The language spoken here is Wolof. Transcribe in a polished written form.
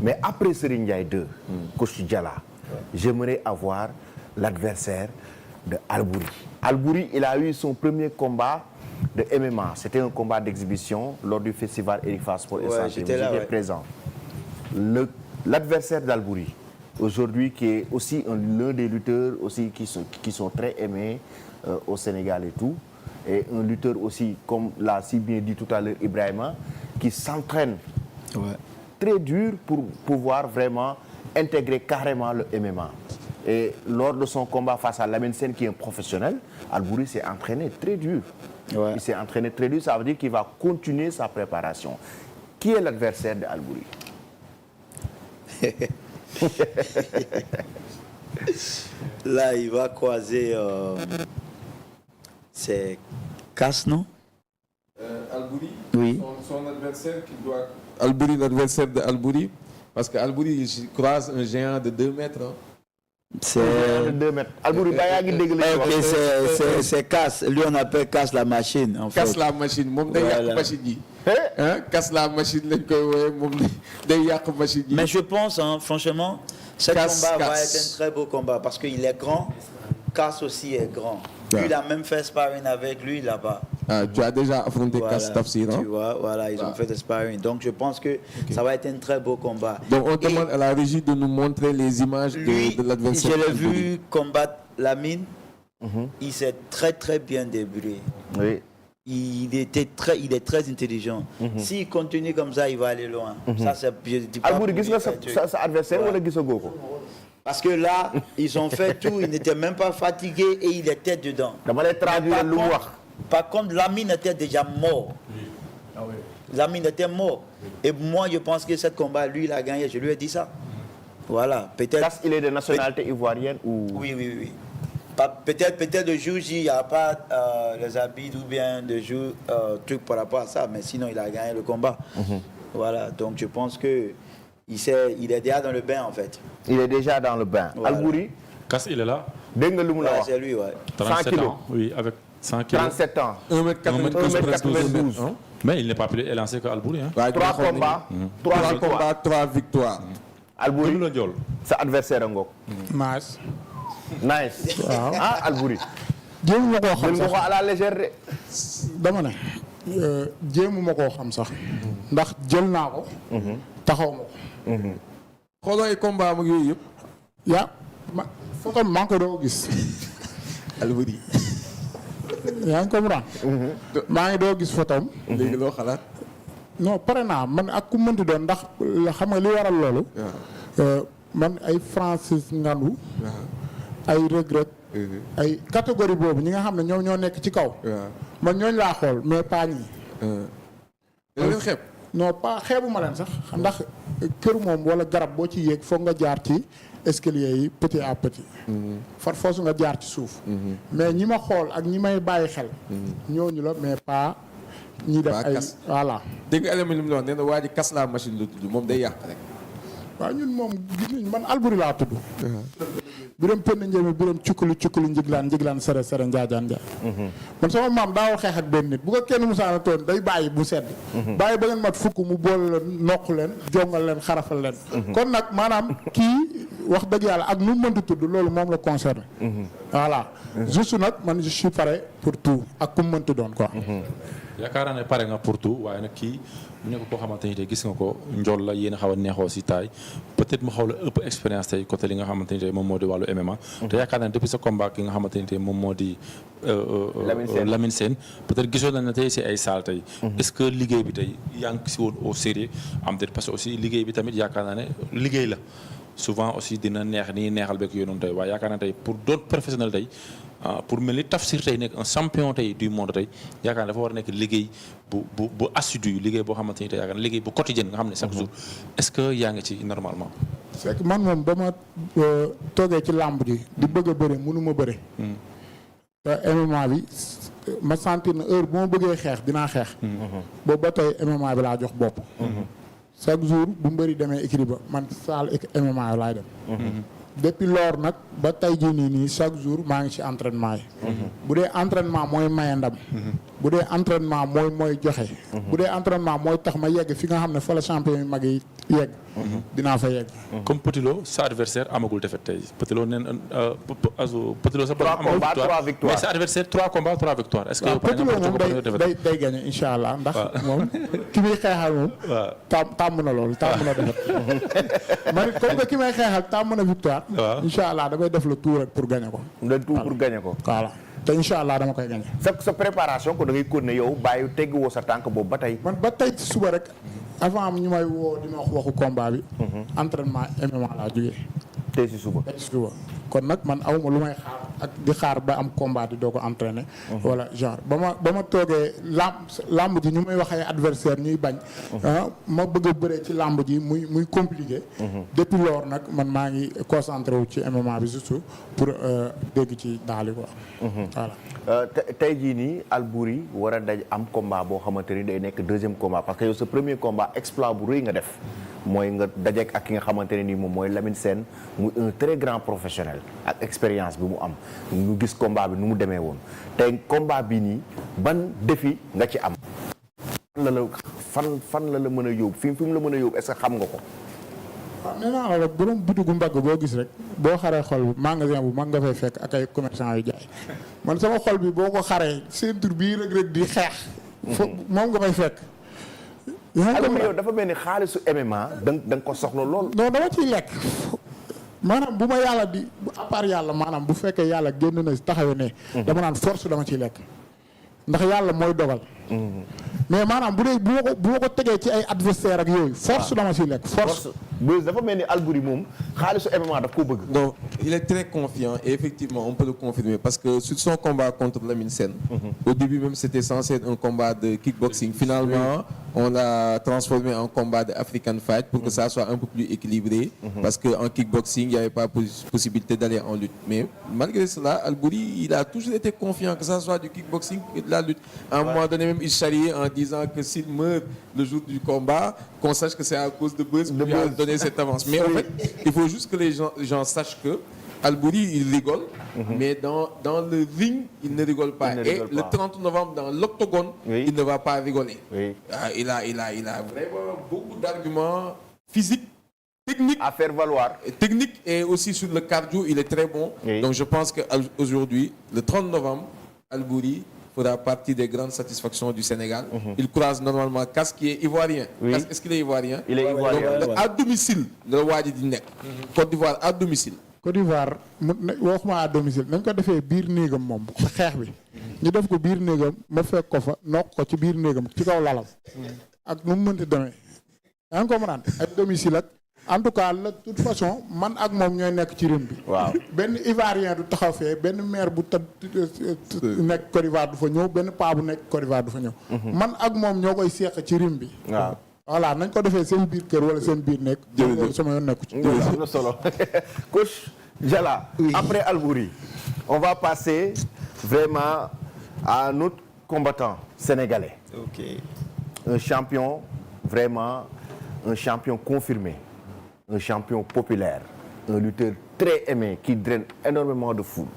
Mais après Serigne Ndiaye 2, coach Diala, j'aimerais avoir l'adversaire de Albouri. Albouri, il a eu son premier combat de MMA. C'était un combat d'exhibition lors du festival Eric Fasport et Santé. J'étais présent. L'adversaire d'Albouri, aujourd'hui, qui est aussi l'un des lutteurs aussi qui sont très aimés au Sénégal et tout, et un lutteur aussi, comme l'a si bien dit tout à l'heure Ibrahima, qui s'entraîne très dur pour pouvoir vraiment intégrer carrément le MMA. Et lors de son combat face à Lamine Sène, qui est un professionnel, Albouri s'est entraîné très dur. Il s'est entraîné très dur, ça veut dire qu'il va continuer sa préparation. Qui est l'adversaire d'Albouri? Là, il va croiser... c'est Cass, non? Albouri, oui. Son adversaire qui doit... Albouri, l'adversaire d'Albouri, parce qu'Albouri, il croise un géant de 2 mètres. Hein. C'est 2 mètres. Albouri, c'est Cass. Lui, on appelle Cass la machine. En Cass fait. la machine. Cass la machine. Mais je pense, hein, franchement, ce combat va être un très beau combat parce qu'il est grand. Cass aussi est grand. Lui, il a même fait sparring avec lui là-bas. Ah, tu as déjà affronté Cass Tafsir, non? Tu vois, voilà, ils ont fait des sparring. Donc, je pense que ça va être un très beau combat. Donc, on demande à la régie de nous montrer les images de l'adversaire. Je l'ai vu combattre Lamine. Il s'est très, très bien débrouillé. Oui. Il est très intelligent. S'il continue comme ça, il va aller loin. Ça, c'est... Albouri, qu'est-ce que ça adversaire ou le Gisogoko? Parce que là, ils ont fait tout, ils n'étaient même pas fatigués et il était dedans. Par contre, Lamine était déjà mort. Lamine était mort. Et moi, je pense que ce combat, lui, il a gagné. Je lui ai dit ça. Voilà, peut-être... Il est de nationalité ivoirienne ou... Oui. Peut-être de jour J, il n'y a pas les habits ou bien de jour truc par rapport à ça. Mais sinon, il a gagné le combat. Voilà, donc je pense que... Il est déjà dans le bain, en fait. Il est déjà dans le bain. Voilà. Albouri? Cass, il est là. C'est lui, ouais. 37 ans. Oui, avec 100 kilos. 37 ans. 1m92. Mais il n'est pas plus élancé qu'Albouri. Hein. 3 combats, 3 victoires. Albouri, sa adversaire ngok. Nice. Ah, Albouri. jéem ma koo xam sax à la légère de. dama ne jéemu ma koo xam sax ndax jël naa ko taxaw ma ko xooloo ay combat mag yooyu yëpp yaa ma foto maa ngi ko doo gis Albouri yaa ngi comprendre maa ngi doo gis photom léegi loo xalaat non pare naa man ak ku mënti doon ndax xam nga li waral loolu man ay Francis Ngannou ay Reug ay catégorie boobu ñi nga xam ne ñoo nekk ci kaw man ñooñu laa xool mais pas ñi da leen xeeb non pas xeebu ma leen sax ndax kër moom wala garab boo ci yéeg foog nga jaar ci escalier yi petit à petit far foosu nga jaar ci suuf mais ñi ma xool ak ñi may bàyyi xel ñooñu la mais pas ñi def ay voilà dégg nga élément li mu la wax nee na waa ji Cass la machine la tudd moom day yàq rek waaw ñun moom gis nañ man Albouri laa tudd biram pënn njëmi biram cukkulu njiglaan sere njaajaan njaay man sama maam daawul xeex ak benn nit bu ko kenn musaana toon day bàyyi bu sedd bàyyi ba ngeen mat fukk mu boole leen noq leen jongal leen xarafal leen kon nag maanaam kii wax dëgg yàlla ak nu mënti tudd loolu moom la concerné voilà juste nag man je suis prêt pour tout ak ku mënti doon quoi yaakaar naa ne pare nga pour tout waaye nag kii mu nekk koo xamante ni tey gis nga ko njool la yéen a xaw a neexoo si taay peut-être mu xaw la ëpp expérience tey côté li nga xamante ni tey moom moo di wàllu MMA te yaakaar naa ne depuis sa combat ki nga xamante ni tey moom moo di Lamine Sène peut-être gisoon nañ na tey si ay salle tey est-ce que liggéey bi tey yaa ngi si woon au sérieux am peut-être parce que aussi liggéey bi tamit yaakaar naa ne liggéey la souvent aussi dina neex ni neexal beeg yooyu noonu tey waaye yaakaar naa tey pour d'autres professionnels tey pour mel ni Tafsir tey nekk un champion tey du monde tey yaakaar dafa war a nekk liggéey bu assidu liggéey boo xamante ni tey yaakaar liggéey bu quotidien nga xam ne chaque jour est-ce que yaa ngi ci normalement c'est que man moom ba ma toogee ci làmb ji di bëgg a bëre mënu ma bëre te MMA bi ma sentir na heure bu ma bëggee xeex dinaa xeex boobu ba tey MMA bi laa jox bopp chaque jour bu mbëri demee écrit ba man saal MMA yi laay dem depuis lors nag ba tey jii nii chaque jour maa ngi ci entraînement yi bu dee entraînement mooy maye ndam bu dee entraînement mooy joxe bu dee entraînement mooy tax ma yegg fi nga xam ne fa la champion yu mag yi yegg dinaa fa yegg. comme Petit Lo sa adversaire amagul défaite tey Petit Lo neen Petit Lo sa bopp amagul victoire mais sa adversaire 3 combats 3 victoires. est-ce que yow Petit Lo moom day gagné incha allah ndax moom ki muy xeexal moom. tàmm na loolu tàmm na défaite. man comme que ki may xeexal tàmm na victoire. incha allah damay def le tout rek pour gagné ko. le tout pour gagné ko. voilà te incha allah dama koy gagné. sa préparation ko da ngay continuer yow bàyyi tegg woo sa tànk boobu ba tey. man ba tey ci suba rek avant ñu may woo di ma wax waxu combat bi. entraînement MMA laa jógee. tey ci suba. kon nag man awma lu may xaar ak di xaar ba am combat di doo ko entraîner. wala genre ba ma toogee lamb ji ñu may wax ay adversaire ñuy bañ. ma bëgg a bëree ci lamb ji muy compliqué. depuis lors nag man maa ngi concentré wu ci MMA bi surtout pour dégg ci daali quoi. voilà. tey jii nii Albouri war a daj am combat boo xamante ni day nekk deuxième combat parce que yow sa premier combat exploit bu rëy nga def. mooy nga dajeek ak ki nga xamante ne nii moom mooy Lamine Sène muy un très grand professionnel ak expérience bi mu am ñu gis combat bi nu mu demee woon tey combat bi nii ban défi nga ci am fan la mën a yóbbu fi mu la mën a yóbbu est-ce que xam nga ko. waaw nee naa la borom bitigu mbagg boo gis rek boo xaree xol bi magasin bu mag nga fay fekk ak ay commerçant yu jaay man sama xol bi boo ko xaree ceinture bii rek di xeex. moom nga fay fekk. yow dafa mel ni xaalisu MMA da nga ko soxla lool. non dama ciy lekk maanaam bu ma yàlla di à part yàlla maanaam bu fekkee yàlla génn na taxawe ne. dama naan force dama ciy lekk ndax yàlla mooy dogal. mais maanaam bu dee bu ma ko tegee ci ay adversaire ak yooyu. force dama ciy lekk force. dafa mel ni Albouri moom xaalisu MMA daf koo bëgg. donc il est très confiant et effectivement on peut le confirmer parce que sur son combat contre Lamine Sène. Au début même c'était censé être un combat de kickboxing. Finalement on l'a transformé en combat de African Fight pour que ça soit un peu plus équilibré. Parce que en kickboxing il n'y avait pas possibilité d'aller en lutte. Mais malgré cela Albouri il a toujours été confiant que ça soit du kickboxing et de la lutte. À un moment donné même il charriait en disant que s'il meurt le jour du combat qu'on sache que c'est à cause de Beuz qui lui a donné cette avance. Mais en fait il faut juste que les gens sachent que Albouri il rigole, mais dans le ring il ne rigole pas. Le 30 novembre dans l'octogone, il ne va pas rigoler. Il a vraiment beaucoup d'arguments physiques, techniques à faire valoir. Techniques et aussi sur le cardio, il est très bon. Donc je pense qu'aujourd'hui, le 30 novembre, Albouri fera partie des grandes satisfactions du Sénégal. Il croise normalement Kas qui est ivoirien. Kas, est-ce qu'il est ivoirien? Il est ivoirien. Donc, à domicile, le Wadi di nekk. Côte d'Ivoire à domicile. Côte d'Ivoire waxuma à domicile nañ ko defee biir néegam moom xeex bi ñu def ko biir néegam ma fekk ko fa nokk ko ci biir néegam ci kaw lalam ak nu mu mënti demee yaa ngi ko mën ak domicile ak en tout cas de toute façon man ak moom ñooy nekk ci rim bi. waaw benn ivoirien du taxaw fee benn maire bu nekk Côte d'Ivoire du fa ñëw benn paa bu nekk Côte d'Ivoire du fa ñëw. man ak moom ñoo koy seq ci rim bi. waaw voilà nañ ko defee seen biir kër wala seen biir nekk. jërëjëf sama yoon nekku ci. am na solo coach Jalla. Après Albouri on va passer vraiment à un autre combattant sénégalais. Ok. Un champion vraiment un champion confirmé. Un champion populaire, un lutteur très aimé qui draine énormément de foule.